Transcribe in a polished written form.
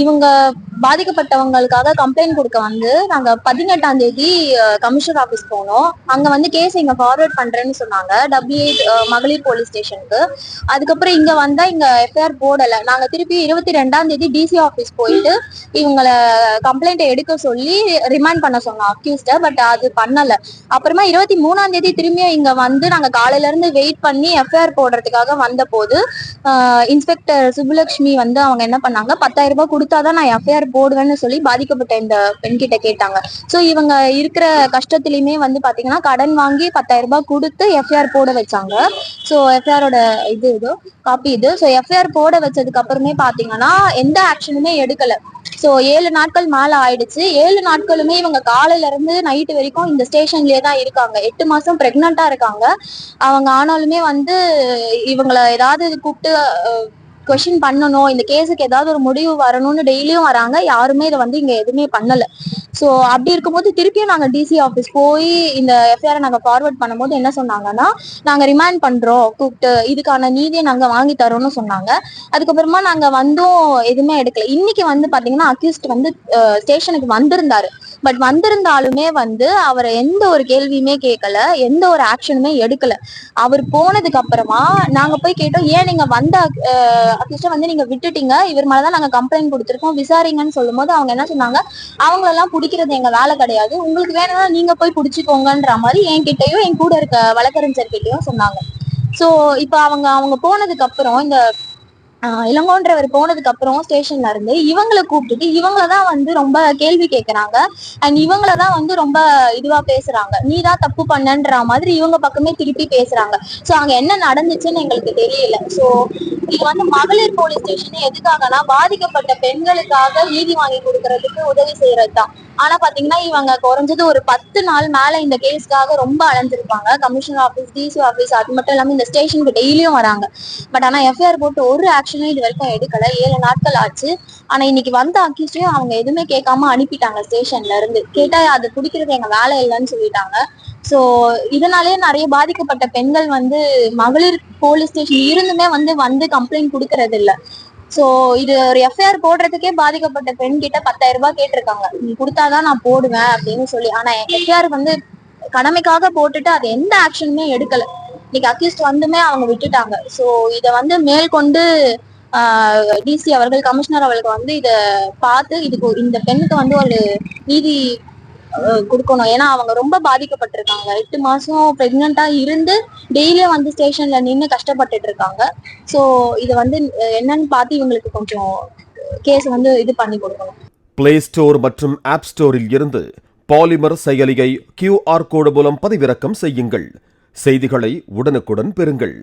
இவங்க பாதிக்கப்பட்டவங்களுக்காக கம்ப்ளைண்ட் கொடுக்க வந்து நாங்க 18ஆம் தேதி கமிஷனர் ஆபீஸ் போனோம். அங்க வந்து கேஸ் இங்க ஃபார்வர்ட் பண்றேன்னு சொன்னாங்க மகளிர் போலீஸ் ஸ்டேஷனுக்கு. அதுக்கப்புறம் இங்க வந்தா இங்க எஃப்ஐஆர் போடல. நாங்க திருப்பி 22ஆம் தேதி டிசி ஆபீஸ் போயிட்டு இவங்கள கம்ப்ளைண்ட் எடுக்க சொல்லி ரிமாண்ட் பண்ண சொன்னோம் அக்யூஸ்ட. பட் அது பண்ணல. அப்புறமா 23ஆம் தேதி திரும்பியும் இங்க வந்து நாங்க காலையில இருந்து வெயிட் பண்ணி எஃப்ஐஆர் போடுறதுக்காக வந்த போது இன்ஸ்பெக்டர் சுப்புலட்சுமி வந்து அவங்க என்ன பண்ணாங்க, 10,000 ரூபாய் கொடுத்தாதான் நான் எஃப்ஐஆர் போடுவேன்னு சொல்லி பாதிக்கப்பட்ட இந்த பெண் கிட்ட கேட்டாங்க. சோ இவங்க இருக்கிற கஷ்டத்திலயுமே வந்து பாத்தீங்கன்னா கடன் வாங்கி 10,000 ரூபாய் கொடுத்து எஃப்ஐஆர் போட வச்சாங்க. சோ எஃப்ஐஆரோட காப்பி இது. சோ எஃப்ஐஆர் போட வச்சதுக்கு அப்புறமே பாத்தீங்கன்னா எந்த ஆக்ஷனுமே எடுக்கல. சோ 7 நாட்கள் மேல ஆயிடுச்சு. 7 நாட்களுமே இவங்க காலையில இருந்து நைட்டு வரைக்கும் இந்த ஸ்டேஷன்லயே தான் இருக்காங்க. 8 மாசம் பிரெக்னண்டா இருக்காங்க அவங்க. ஆனாலுமே வந்து இவங்களை ஏதாவது கூப்பிட்டு கொஸ்டின் பண்ணணும், இந்த கேஸுக்கு ஏதாவது ஒரு முடிவு வரணும்னு டெய்லியும் வராங்க. யாருமே இதை வந்து இங்க எதுவுமே பண்ணல. சோ அப்படி இருக்கும்போது திருப்பியும் நாங்க டிசி ஆபீஸ் போய் இந்த எஃப்ஐஆர் நாங்க ஃபார்வர்ட் பண்ணும்போது என்ன சொன்னாங்கன்னா, நாங்க ரிமாண்ட் பண்றோம் கூப்பிட்டு, இதுக்கான நீதியை நாங்க வாங்கி தரோம்னு சொன்னாங்க. அதுக்கப்புறமா நாங்க வந்தும் எதுவுமே எடுக்கல. இன்னைக்கு வந்து பாத்தீங்கன்னா அக்யூஸ்ட் வந்து ஸ்டேஷனுக்கு வந்திருந்தாரு. பட் வந்திருந்தாலுமே வந்து அவரை எந்த ஒரு கேள்வியுமே கேட்கல, எந்த ஒரு ஆக்ஷனுமே எடுக்கல. அவர் போனதுக்கு அப்புறமா நாங்க போய் கேட்டோம், ஏன் நீங்க வந்த அக்யூஸ்ட வந்து நீங்க விட்டுட்டீங்க, இவர் மேலதான் நாங்க கம்ப்ளைண்ட் கொடுத்திருக்கோம், விசாரிங்கன்னு சொல்லும் போது அவங்க என்ன சொன்னாங்க, அவங்களெல்லாம் பிடிக்கிறது எங்க வேலை கிடையாது, உங்களுக்கு வேணும்னா நீங்க போய் பிடிச்சிக்கோங்கன்ற மாதிரி என்கிட்டயும் என் கூட இருக்க வழக்கறிஞர் கிட்டயும் சொன்னாங்க. சோ இப்ப அவங்க போனதுக்கு அப்புறம் இந்த இளங்கோன்றவர் போனதுக்கு அப்புறம் ஸ்டேஷன்ல இருந்து இவங்களை கூப்பிட்டுட்டு இவங்களதான் வந்து ரொம்ப கேள்வி கேட்கறாங்க. அண்ட் இவங்களதான் வந்து ரொம்ப இதுவா பேசுறாங்க, நீதான் தப்பு பண்ணன்ற மாதிரி இவங்க பக்கமே திருப்பி பேசுறாங்க. சோ அங்க என்ன நடந்துச்சுன்னு எங்களுக்கு தெரியல. சோ இது வந்து மகளிர் போலீஸ் ஸ்டேஷன் எதுக்காகனா பாதிக்கப்பட்ட பெண்களுக்காக நீதி வாங்கி கொடுக்கறதுக்கு உதவி செய்யறதுதான். ஆனா பாத்தீங்கன்னா இவங்க குறைஞ்சது ஒரு 10 நாள் மேல இந்த கேஸ்க்காக ரொம்ப அலைஞ்சிருப்பாங்க. கமிஷனர் ஆபீஸ், டிசி ஆபீஸ், அது மட்டும் இல்லாம இந்த ஸ்டேஷனுக்கு டெய்லியும் வராங்க. பட் ஆனா எஃப்ஐஆர் போட்டு ஒரு ஆக்ஷனும் இது வரைக்கும் எடுக்கல. 7 நாட்கள் ஆச்சு. ஆனா இன்னைக்கு வந்த அக்யூஸ்டையும் அவங்க எதுவுமே கேட்காம அனுப்பிட்டாங்க. ஸ்டேஷன்ல இருந்து கேட்டா அது குடிக்கிறது எங்க வேலை இல்லைன்னு சொல்லிட்டாங்க. சோ இதனாலேயே நிறைய பாதிக்கப்பட்ட பெண்கள் வந்து மகளிர் போலீஸ் ஸ்டேஷன் இருந்துமே வந்து கம்ப்ளைண்ட் கொடுக்கறது இல்ல. சோ இது ஒரு எஃப்ஐஆர் போடுறதுக்கே பாதிக்கப்பட்ட பெண் கிட்ட 10,000 ரூபாய் கேட்டிருக்காங்க, நீ கொடுத்தாதான் நான் போடுவேன் அப்படின்னு சொல்லி. ஆனா எஃப்ஐஆர் வந்து கடமைக்காக போட்டுட்டு அது எந்த ஆக்ஷனுமே எடுக்கல. இன்னைக்கு அக்யூஸ்ட் வந்துமே அவங்க விட்டுட்டாங்க. சோ இத வந்து மேற்கொண்டு டிசி அவர்கள், கமிஷனர் அவர்களுக்கு வந்து இத பார்த்து இதுக்கு இந்த பெண்ணுக்கு வந்து ஒரு நீதி கொடுக்கணும். ஏன்னா அவங்க ரொம்ப பாதிக்கப்பட்டிருக்காங்க. 8 மாசம் பிரெக்னண்டா இருந்து டெய்லியும் வந்து ஸ்டேஷன்ல நின்று கஷ்டப்பட்டுட்டு இருக்காங்க. சோ இத வந்து என்னன்னு பார்த்து இவங்களுக்கு கொஞ்சம் கேஸ் வந்து இது பண்ணி கொடுக்கணும். பிளே ஸ்டோர் மற்றும் ஆப் ஸ்டோரில் இருந்து பாலிமர் செயலியை QR கோடு மூலம் பதிவிறக்கம் செய்யுங்கள். செய்திகளை உடனுக்குடன் பெறுங்கள்.